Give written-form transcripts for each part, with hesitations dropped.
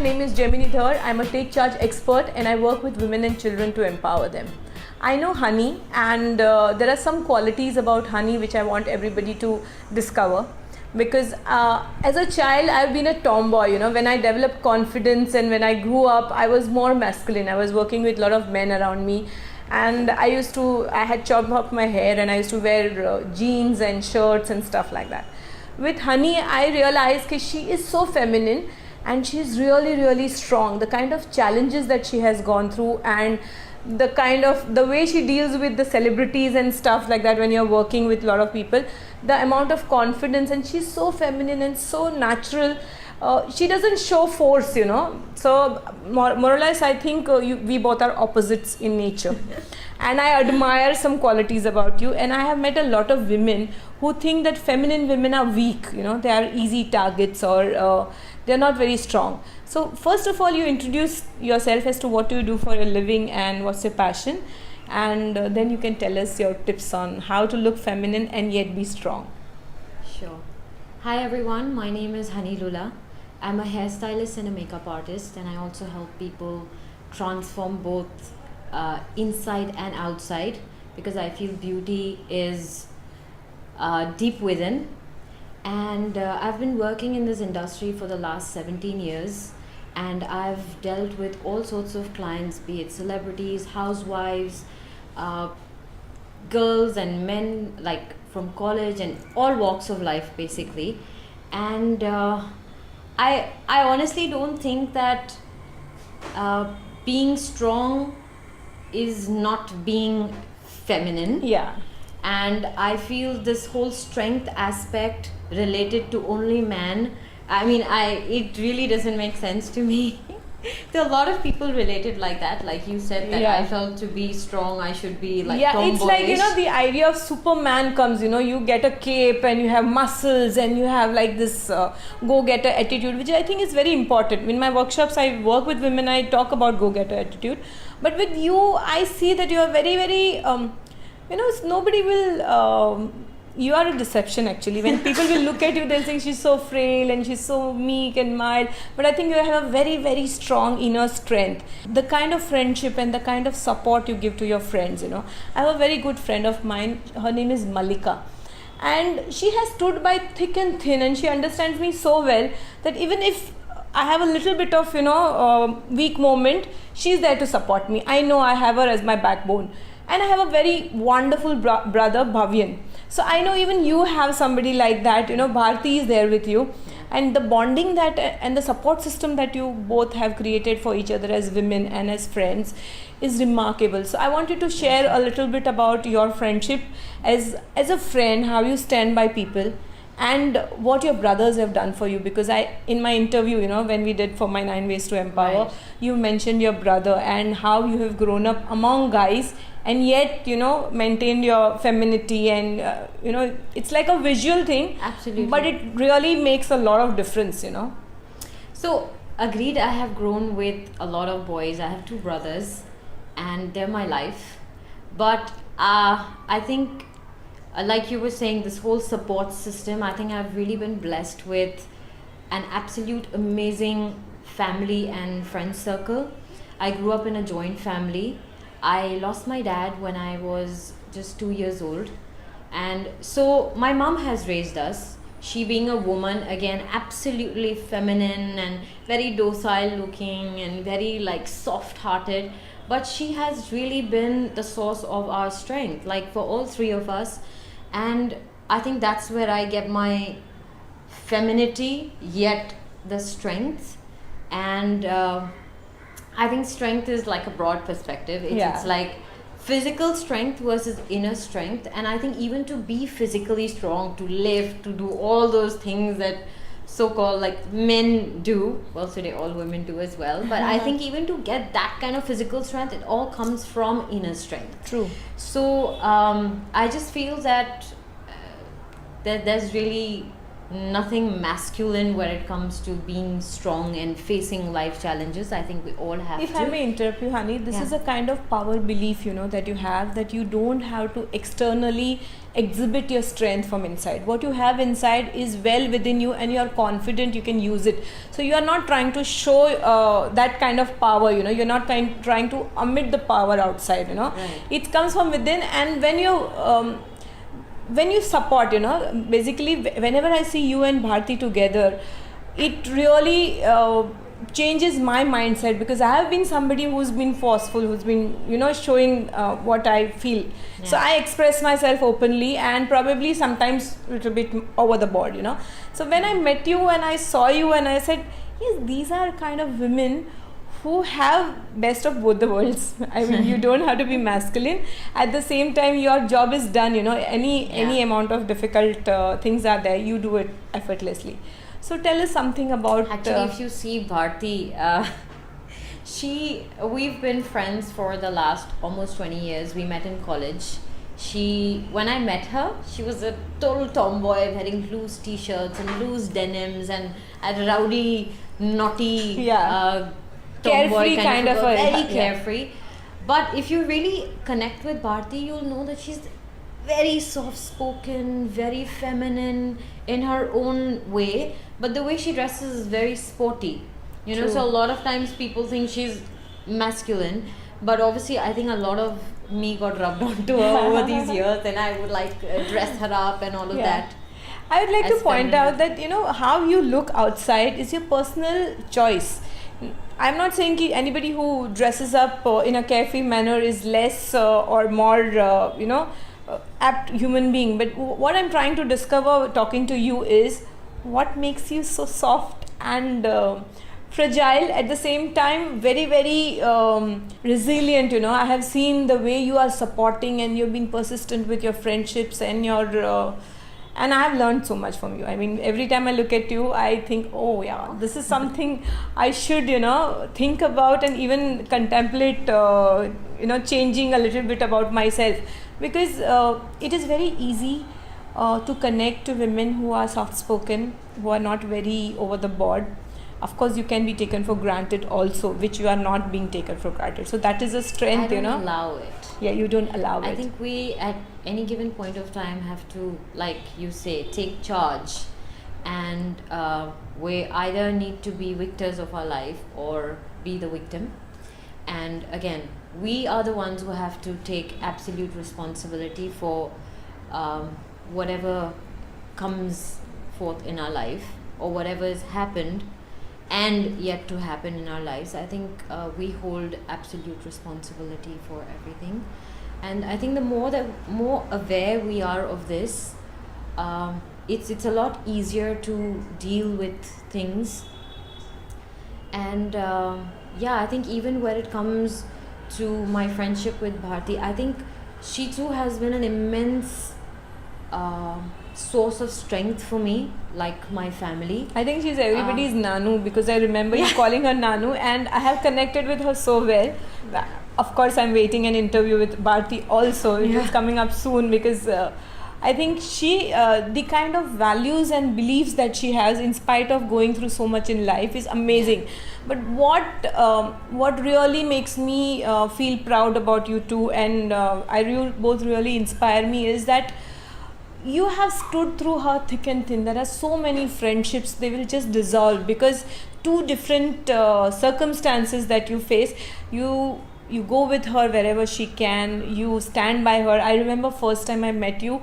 name is Gemini Dhar. I'm a take charge expert and I work with women and children to empower them. I know honey, and there are some qualities about honey which I want everybody to discover. Because as a child, I've been a tomboy. When I developed confidence and when I grew up, I was more masculine. I was working with a lot of men around me, and I had chopped up my hair and I used to wear jeans and shirts and stuff like that. With honey, I realized that she is so feminine and she's really, really strong. The kind of challenges that she has gone through, and the way she deals with the celebrities and stuff like that when you're working with a lot of people, the amount of confidence, and she's so feminine and so natural. She doesn't show force, so more or less I think we both are opposites in nature. And I admire some qualities about you, and I have met a lot of women who think that feminine women are weak, they are easy targets, or they're not very strong. So first of all, you introduce yourself as to what you do for your living and what's your passion, and then you can tell us your tips on how to look feminine and yet be strong. Sure. Hi everyone, my name is Lulla. I'm a hairstylist and a makeup artist, and I also help people transform both inside and outside, because I feel beauty is deep within. And I've been working in this industry for the last 17 years, and I've dealt with all sorts of clients, be it celebrities, housewives, girls and men, like from college and all walks of life basically. And I honestly don't think that being strong is not being feminine. Yeah. And I feel this whole strength aspect related to only man, it really doesn't make sense to me. There are a lot of people related like that, like you said, that I felt to be strong I should be like tomboyish. It's like, the idea of Superman comes, you get a cape and you have muscles and you have like this go-getter attitude, which I think is very important. In my workshops, I work with women, I talk about go-getter attitude. But with you, I see that you are very, very, nobody will... you are a deception actually. When people will look at you, they'll think she's so frail and she's so meek and mild. But I think you have a very, very strong inner strength. The kind of friendship and the kind of support you give to your friends, I have a very good friend of mine. Her name is Malika. And she has stood by thick and thin, and she understands me so well that even if I have a little bit of, weak moment, she's there to support me. I know I have her as my backbone. And I have a very wonderful brother, Bhavyan. So I know even you have somebody like that, Bharti is there with you. And the bonding that and the support system that you both have created for each other as women and as friends is remarkable. So I want you to share a little bit about your friendship as a friend, how you stand by people, and what your brothers have done for you. Because in my interview, when we did for my 9 Ways to Empower, Right, you mentioned your brother and how you have grown up among guys and yet, maintained your femininity, and, it's like a visual thing. Absolutely. But it really makes a lot of difference, So, agreed, I have grown with a lot of boys. I have 2 brothers and they're my life. But I think, like you were saying, this whole support system, I think I've really been blessed with an absolute amazing family and friend circle. I grew up in a joint family. I lost my dad when I was just 2 years old. And so my mom has raised us. She being a woman, again, absolutely feminine and very docile looking and very like soft-hearted. But she has really been the source of our strength, like for all 3 of us. And I think that's where I get my femininity, yet the strength. And I think strength is like a broad perspective. It's like physical strength versus inner strength. And I think even to be physically strong, to lift, to do all those things that so-called like men do, well, today all women do as well. But I think even to get that kind of physical strength, it all comes from inner strength. True. So I just feel that there's really nothing masculine where it comes to being strong and facing life challenges. I think we all have If to. I may interrupt you, honey, this Yeah. is a kind of power belief, that you have, that you don't have to externally exhibit your strength from inside. What you have inside is well within you, and you are confident you can use it. So you are not trying to show that kind of power, you're not trying to emit the power outside, Right. It comes from within, and when you support, basically whenever I see you and Bharti together, it really changes my mindset, because I have been somebody who's been forceful, who's been showing what I feel. So Yeah. I express myself openly, and probably sometimes a little bit over the board. So when I met you and I saw you, and I said, yes, these are kind of women who have best of both the worlds. I mean, you don't have to be masculine. At the same time, your job is done. Any amount of difficult things are there, you do it effortlessly. So tell us something about. Actually, if you see Bharti, we've been friends for the last almost 20 years. We met in college. When I met her, she was a total tomboy, wearing loose t-shirts and loose denims, and a rowdy, naughty, Yeah. tomboy Carefree kind of girl, a- very yeah. carefree. But if you really connect with Bharti, you'll know that she's very soft-spoken, very feminine in her own way. But the way she dresses is very sporty. True. So a lot of times people think she's masculine, but obviously I think a lot of me got rubbed onto her over these years, and I would dress her up and all of Yeah. that. I would like to As point feminine. out that how you look outside is your personal choice. I'm not saying ki anybody who dresses up in a carefree manner is less or more apt human being, but what I'm trying to discover talking to you is what makes you so soft and fragile, at the same time very, very resilient. I have seen the way you are supporting, and you're being persistent with your friendships and your and I have learned so much from you. I mean, every time I look at you, I think, oh yeah, this is something I should think about, and even contemplate changing a little bit about myself, because it is very easy to connect to women who are soft spoken, who are not very over the board. Of course, you can be taken for granted also, which you are not being taken for granted. So that is a I strength, don't allow it. Yeah, you don't allow I it. think we, at any given point of time, have to, like you say, take charge, and we either need to be victors of our life or be the victim. And again, we are the ones who have to take absolute responsibility for whatever comes forth in our life, or whatever has happened and yet to happen in our lives. I think we hold absolute responsibility for everything, and I think the more aware we are of this, it's a lot easier to deal with things. And I think even when it comes to my friendship with Bharti, I think she too has been an immense source of strength for me, like my family. I think she's everybody's Nanu, because I remember you calling her Nanu, and I have connected with her so well. Of course, I'm waiting an interview with Bharti also, which is coming up soon, because I think she, the kind of values and beliefs that she has, in spite of going through so much in life, is amazing. But what really makes me feel proud about you too, and both really inspire me, is that you have stood through her thick and thin. There are so many friendships, they will just dissolve because two different circumstances that you face. You go with her wherever she can, you stand by her. I remember first time I met you,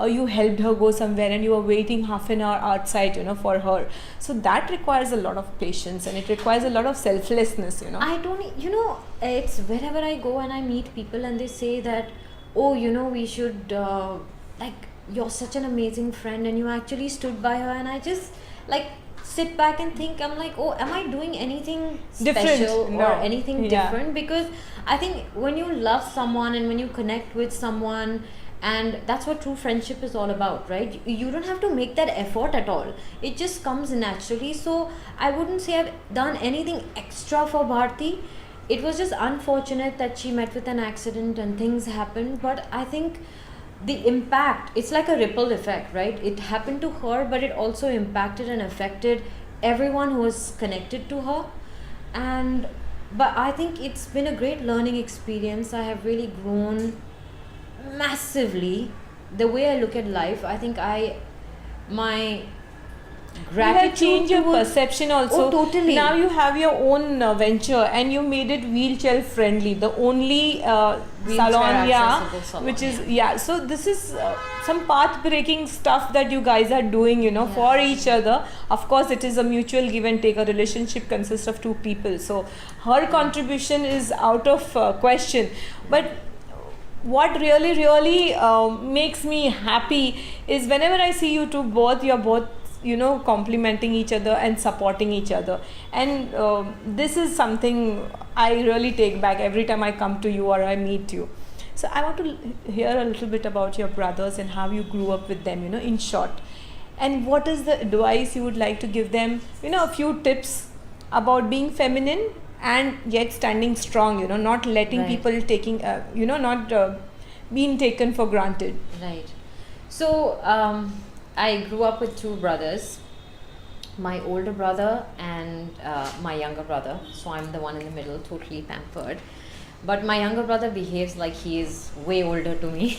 you helped her go somewhere, and you were waiting half an hour outside for her. So that requires a lot of patience, and it requires a lot of selflessness. I don't, it's wherever I go and I meet people and they say that, oh, we should, you're such an amazing friend and you actually stood by her, and I just sit back and think, I'm like, oh, am I doing anything Different? special No. or anything Yeah. different? Because I think when you love someone and when you connect with someone, and that's what true friendship is all about, right? You don't have to make that effort at all. It just comes naturally. So I wouldn't say I've done anything extra for Bharti. It was just unfortunate that she met with an accident and things happened. But I think the impact, it's like a ripple effect, right? It happened to her, but it also impacted and affected everyone who was connected to her. And but I think it's been a great learning experience. I have really grown massively. The way I look at life, I think my You have gratitude changed your towards- perception also. Oh, totally. Now you have your own venture and you made it wheelchair friendly. The only salon, accessible salon, which is So this is some path breaking stuff that you guys are doing, for each other. Of course, it is a mutual give and take. A relationship consists of two people, so her contribution is out of question. But what really makes me happy is whenever I see you two both, you're both complimenting each other and supporting each other, and this is something I really take back every time I come to you or I meet you. So I want to hear a little bit about your brothers and how you grew up with them, in short, and what is the advice you would like to give them, a few tips about being feminine and yet standing strong, not letting Right. people taking not being taken for granted. Right. So I grew up with two brothers, my older brother and my younger brother. So I'm the one in the middle, totally pampered. But my younger brother behaves like he is way older to me.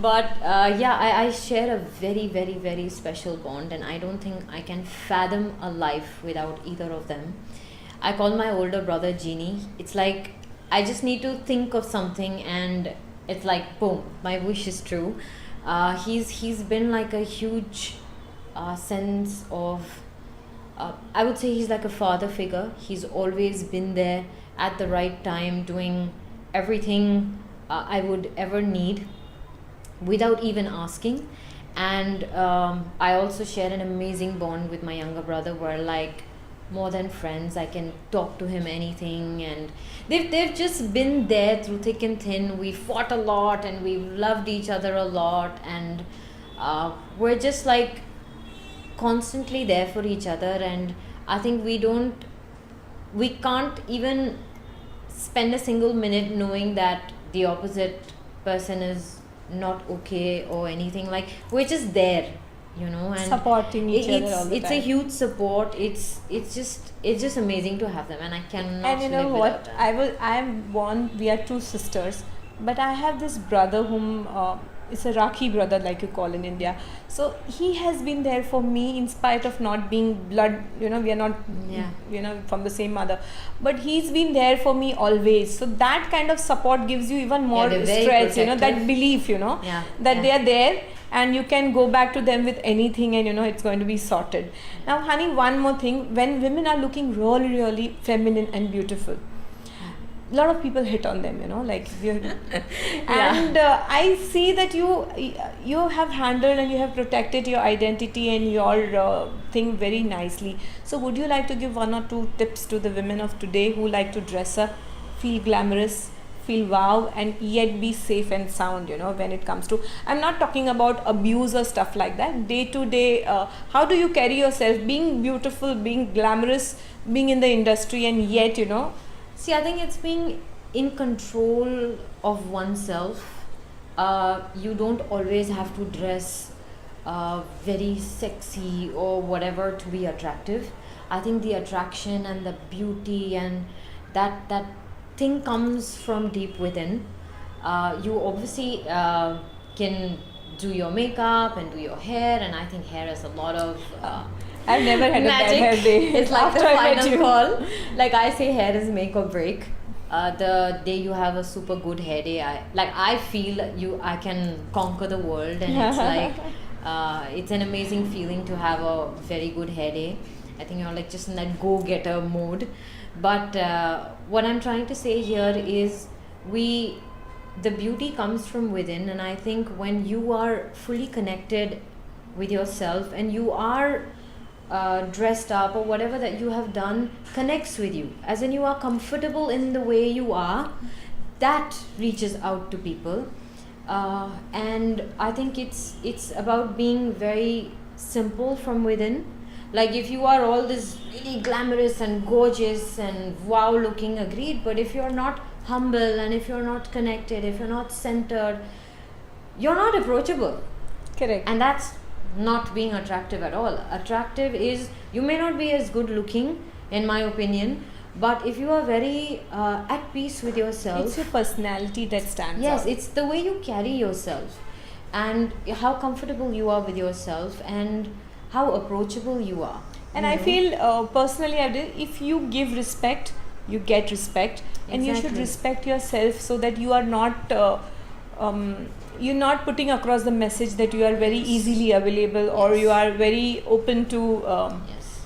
But I share a very, very, very special bond, and I don't think I can fathom a life without either of them. I call my older brother Genie. It's like I just need to think of something and it's like boom, my wish is true. He's been like a huge sense of I would say he's like a father figure. He's always been there at the right time, doing everything I would ever need without even asking. And I also share an amazing bond with my younger brother, where like more than friends, I can talk to him anything, and they've just been there through thick and thin. We fought a lot and we've loved each other a lot, and we're just like constantly there for each other. And I think we can't even spend a single minute knowing that the opposite person is not okay or anything. Like we're just there, and Supporting each other all the it's time. a huge support. It's just amazing to have them, and I cannot And you know live what? without them. I am born. We are two sisters, but I have this brother whom it's a Rakhi brother, like you call in India. So he has been there for me in spite of not being blood. We are not, from the same mother, but he's been there for me always. So that kind of support gives you even more they're very strength. That protective. belief. Yeah, That yeah. they are there. And you can go back to them with anything, and it's going to be sorted. Now, honey, one more thing. When women are looking really, really feminine and beautiful, a lot of people hit on them, like we're and I see that you have handled and you have protected your identity and your thing very nicely. So would you like to give one or two tips to the women of today who like to dress up, feel glamorous, feel wow, and yet be safe and sound, when it comes to, I'm not talking about abuse or stuff like that, day to day, how do you carry yourself being beautiful, being glamorous, being in the industry, and yet See, I think it's being in control of oneself. You don't always have to dress very sexy or whatever to be attractive. I think the attraction and the beauty and that thing comes from deep within. You obviously can do your makeup and do your hair, and I think hair has a lot of I've never had a bad magic. hair day. It's like the after I met final you. call. Like I say, hair is make or break. The day you have a super good hair day, I feel I can conquer the world, and it's like it's an amazing feeling to have a very good hair day. I think you're like just in that go-getter mode. But what I'm trying to say here is the beauty comes from within, and I think when you are fully connected with yourself and you are dressed up or whatever that you have done connects with you, as in you are comfortable in the way you are, that reaches out to people. And I think it's about being very simple from within. Like if you are all this really glamorous and gorgeous and wow looking, agreed, but if you're not humble and if you're not connected, if you're not centered, you're not approachable. Correct. And that's not being attractive at all. Attractive is, you may not be as good looking, in my opinion, but if you are very at peace with yourself. It's your personality that stands Yes, out. it's the way you carry yourself and how comfortable you are with yourself and how approachable you are. And you I know? feel personally, if you give respect, you get respect, and you should Exactly. respect yourself so that you are not. You're not putting across the message that you are very easily available or Yes. you are very open to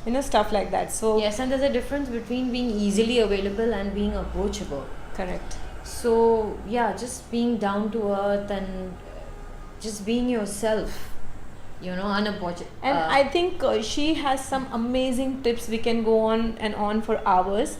Yes. stuff like that. So Yes, and there's a difference between being easily available and being approachable. correct. So, yeah, just being down to earth and just being yourself, unapologetic. And I think she has some amazing tips. We can go on and on for hours.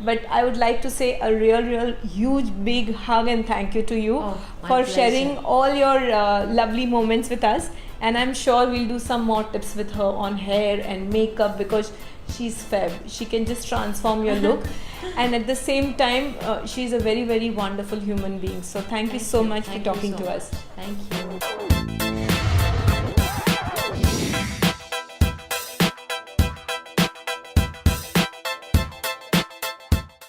But I would like to say a real, huge, big hug and thank you to you Oh, my for pleasure. sharing all your lovely moments with us. And I'm sure we'll do some more tips with her on hair and makeup because she's fab. She can just transform your look. And at the same time, she's a very, very wonderful human being. So thank you so much for Thank you talking so to much. us. Thank you.